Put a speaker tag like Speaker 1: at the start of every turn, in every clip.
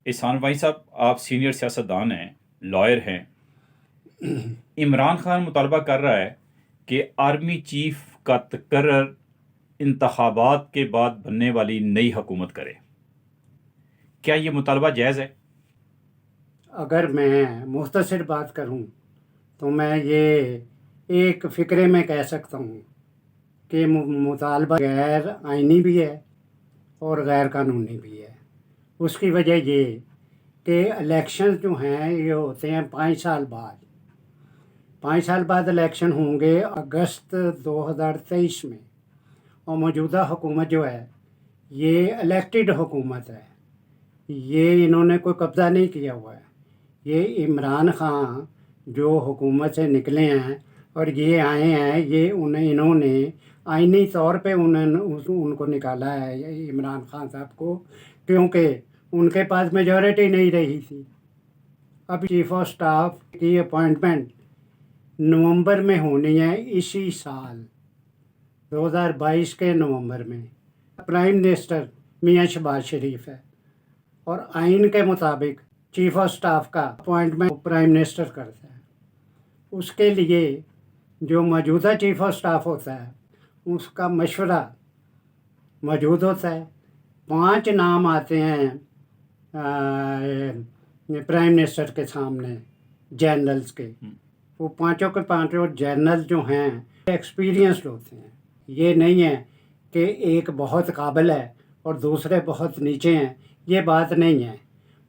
Speaker 1: احسان بھائی صاحب، آپ سینئر سیاستدان ہیں، لائر ہیں۔ عمران خان مطالبہ کر رہا ہے کہ آرمی چیف کا تقرر انتخابات کے بعد بننے والی نئی حکومت کرے۔ کیا یہ مطالبہ جائز ہے؟
Speaker 2: اگر میں مختصر بات کروں تو میں یہ ایک فقرے میں کہہ سکتا ہوں کہ مطالبہ غیر آئینی بھی ہے اور غیر قانونی بھی ہے۔ اس کی وجہ یہ کہ الیکشن جو ہیں یہ ہوتے ہیں 5 سال بعد۔ 5 سال بعد الیکشن ہوں گے اگست 2023 میں، اور موجودہ حکومت جو ہے یہ الیکٹڈ حکومت ہے، یہ انہوں نے کوئی قبضہ نہیں کیا ہوا ہے۔ یہ عمران خان جو حکومت سے نکلے ہیں اور یہ آئے ہیں، یہ انہوں نے آئینی طور پہ ان کو نکالا ہے، عمران خان صاحب کو، کیونکہ ان کے پاس میجورٹی نہیں رہی تھی۔ اب چیف آف سٹاف کی اپوائنٹمنٹ نومبر میں ہونی ہے، اسی سال 2022 کے نومبر میں۔ پرائم منسٹر میاں شہباز شریف ہے، اور آئین کے مطابق چیف آف سٹاف کا اپوائنٹمنٹ پرائم منسٹر کرتا ہے۔ اس کے لیے جو موجودہ چیف آف سٹاف ہوتا ہے اس کا مشورہ موجود ہوتا ہے۔ 5 نام آتے ہیں پرائم منسٹر کے سامنے جنرلز کے، وہ پانچوں کے پانچوں جنرل جو ہیں ایکسپیرینسڈ ہوتے ہیں۔ یہ نہیں ہے کہ ایک بہت قابل ہے اور دوسرے بہت نیچے ہیں، یہ بات نہیں ہے۔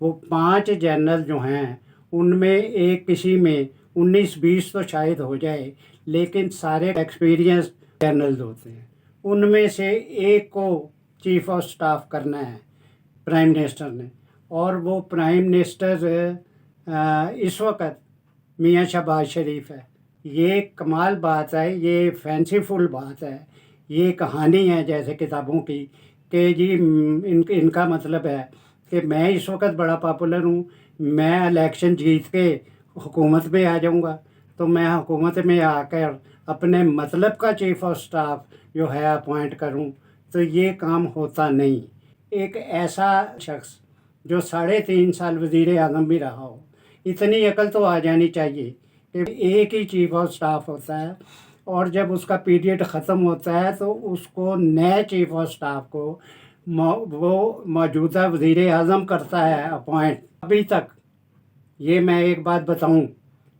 Speaker 2: وہ 5 جنرل جو ہیں ان میں ایک کسی میں 19-20 تو شاید ہو جائے، لیکن سارے ایکسپیرینس جنرل ہوتے ہیں۔ ان میں سے ایک کو چیف آف سٹاف کرنا ہے پرائم منسٹر نے، اور وہ پرائم منسٹر اس وقت میاں شہباز شریف ہے۔ یہ کمال بات ہے، یہ فینسی فل بات ہے، یہ کہانی ہے جیسے کتابوں کی کہ جی ان کا مطلب ہے کہ میں اس وقت بڑا پاپولر ہوں، میں الیکشن جیت کے حکومت میں آ جاؤں گا، تو میں حکومت میں آ کر اپنے مطلب کا چیف آف سٹاف جو ہے اپوائنٹ کروں، تو یہ کام ہوتا نہیں۔ ایک ایسا شخص جو 3.5 سال وزیر اعظم بھی رہا ہو، اتنی عقل تو آ جانی چاہیے کہ ایک ہی چیف آف سٹاف ہوتا ہے، اور جب اس کا پیریڈ ختم ہوتا ہے تو اس کو نئے چیف آف سٹاف کو وہ موجودہ وزیر اعظم کرتا ہے اپوائنٹ۔ ابھی تک یہ میں ایک بات بتاؤں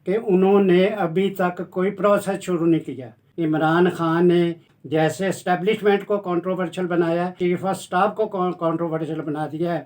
Speaker 2: کہ انہوں نے ابھی تک کوئی پروسیس شروع نہیں کیا۔ عمران خان نے جیسے اسٹیبلشمنٹ کو کنٹروورشل بنایا، چیف آف سٹاف کو کنٹروورشل بنا دیا ہے۔